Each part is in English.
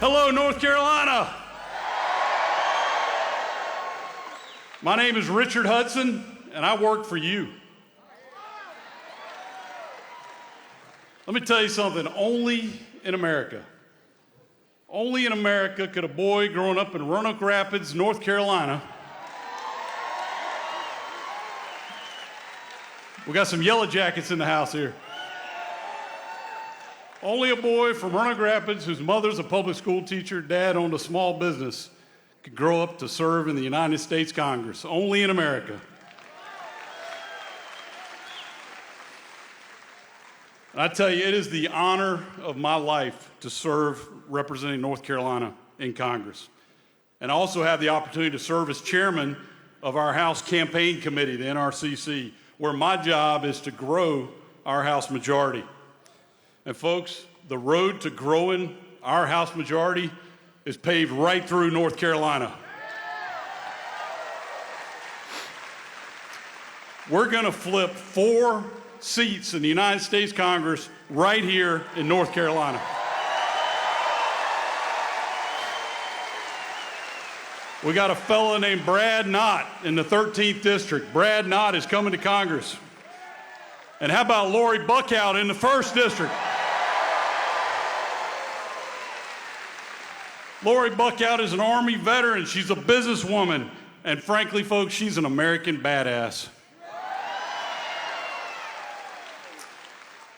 Hello, North Carolina. My name is Richard Hudson, and I work for you. Let me tell you something, only in America could a boy growing up in Roanoke Rapids, North Carolina. We got some yellow jackets in the house here. Only a boy from Roanoke Rapids whose mother's a public school teacher, dad owned a small business, could grow up to serve in the United States Congress. Only in America. And I tell you, it is the honor of my life to serve representing North Carolina in Congress. And I also have the opportunity to serve as chairman of our House Campaign Committee, the NRCC, where my job is to grow our House majority. And folks, the road to growing our House majority is paved right through North Carolina. We're going to flip 4 seats in the United States Congress right here in North Carolina. We got a fellow named Brad Knott in the 13th District. Brad Knott is coming to Congress. And how about Lori Buckout in the 1st District? Lori Buckout is an Army veteran. She's a businesswoman. And frankly, folks, she's an American badass.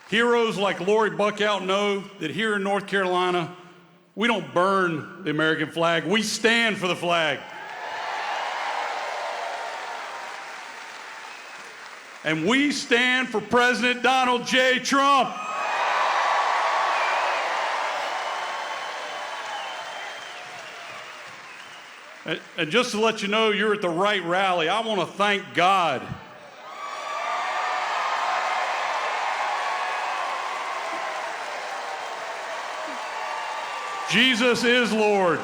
Heroes like Lori Buckout know that here in North Carolina, we don't burn the American flag. We stand for the flag. And we stand for President Donald J. Trump. And just to let you know you're at the right rally, I want to thank God. Jesus is Lord.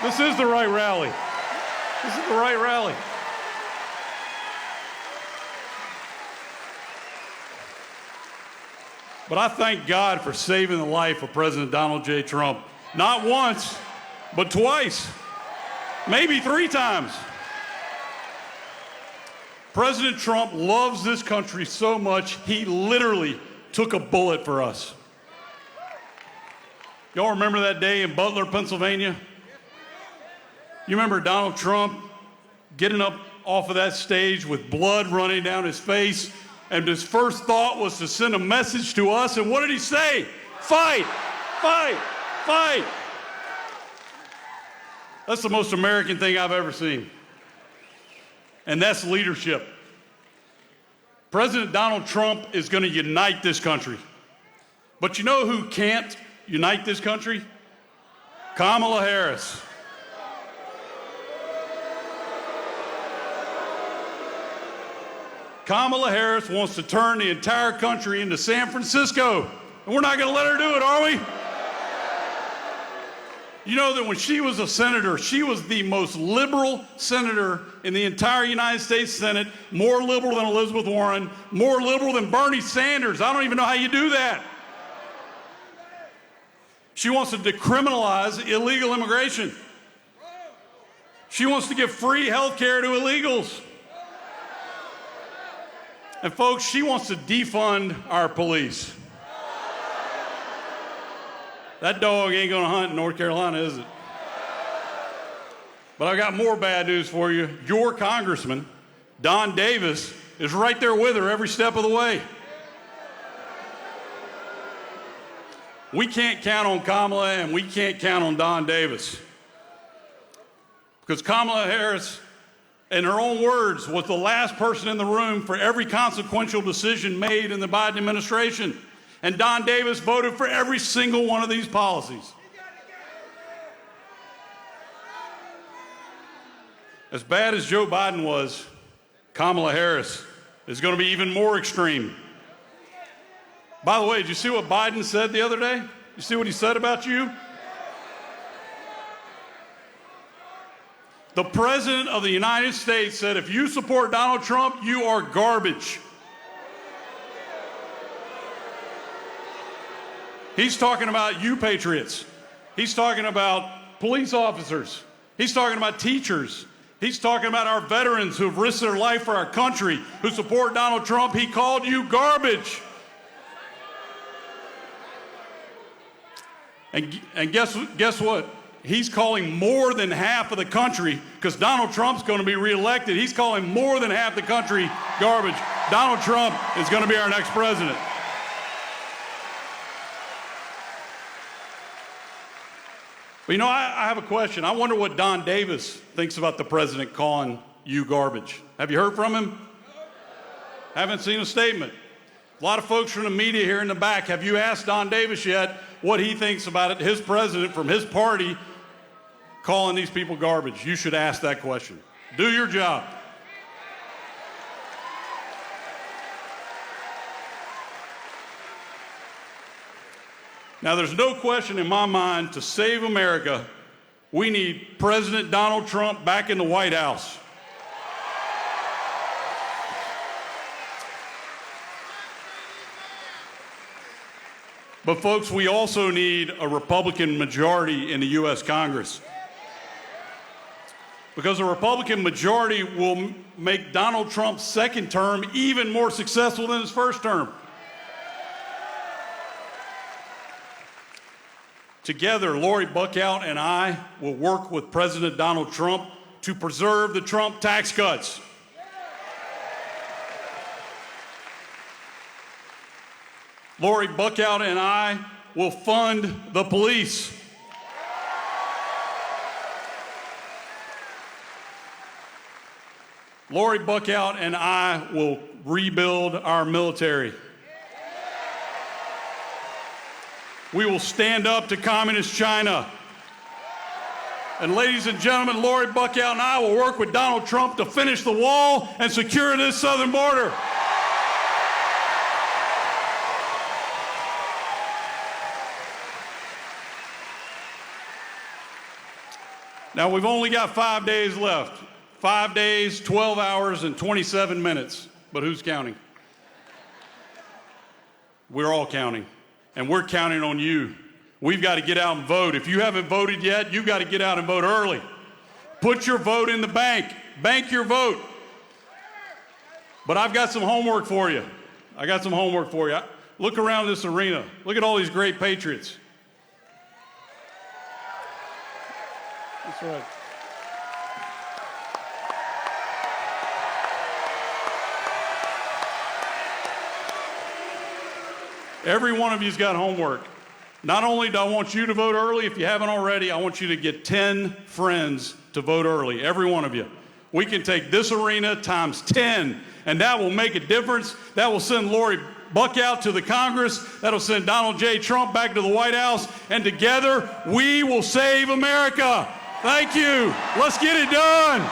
This is the right rally. This is the right rally. But I thank God for saving the life of President Donald J. Trump. Not once, but twice, maybe 3 times. President Trump loves this country so much, he literally took a bullet for us. Y'all remember that day in Butler, Pennsylvania? You remember Donald Trump getting up off of that stage with blood running down his face, and his first thought was to send a message to us, and what did he say? Fight, fight, fight. That's the most American thing I've ever seen. And that's leadership. President Donald Trump is going to unite this country. But you know who can't unite this country? Kamala Harris. Kamala Harris wants to turn the entire country into San Francisco. And we're not going to let her do it, are we? You know that when she was a senator, she was the most liberal senator in the entire United States Senate, more liberal than Elizabeth Warren, more liberal than Bernie Sanders. I don't even know how you do that. She wants to decriminalize illegal immigration. She wants to give free health care to illegals. And folks, she wants to defund our police. That dog ain't gonna hunt in North Carolina, is it? But I got more bad news for you. Your congressman, Don Davis, is right there with her every step of the way. We can't count on Kamala and we can't count on Don Davis. Because Kamala Harris, in her own words, was the last person in the room for every consequential decision made in the Biden administration. And Don Davis voted for every single one of these policies. As bad as Joe Biden was, Kamala Harris is going to be even more extreme. By the way, did you see what Biden said the other day? You see what he said about you? The President of the United States said, if you support Donald Trump, you are garbage. He's talking about you patriots. He's talking about police officers. He's talking about teachers. He's talking about our veterans who have risked their life for our country, who support Donald Trump. He called you garbage. And guess what? He's calling more than half of the country, because Donald Trump's going to be reelected. He's calling more than half the country garbage. Donald Trump is going to be our next president. But I have a question. I wonder what Don Davis thinks about the president calling you garbage. Have you heard from him? Haven't seen a statement. A lot of folks from the media here in the back, have you asked Don Davis yet what he thinks about it, his president from his party calling these people garbage? You should ask that question. Do your job. Now, there's no question in my mind, to save America, we need President Donald Trump back in the White House. But folks, we also need a Republican majority in the U.S. Congress, because a Republican majority will make Donald Trump's second term even more successful than his first term. Together, Lori Buckout and I will work with President Donald Trump to preserve the Trump tax cuts. Lori Buckout and I will fund the police. Lori Buckout and I will rebuild our military. We will stand up to communist China. And ladies and gentlemen, Lori Buckout and I will work with Donald Trump to finish the wall and secure this southern border. Now, we've only got 5 days left. 5 days, 12 hours, and 27 minutes. But who's counting? We're all counting. And we're counting on you. We've got to get out and vote. If you haven't voted yet, you've got to get out and vote early. Put your vote in the bank. Bank your vote. But I've got some homework for you. Look around this arena. Look at all these great patriots. That's right. Every one of you's got homework. Not only do I want you to vote early, if you haven't already, I want you to get 10 friends to vote early, every one of you. We can take this arena times 10, and that will make a difference. That will send Lori Buckout to the Congress. That'll send Donald J. Trump back to the White House, and together we will save America. Thank you. Let's get it done.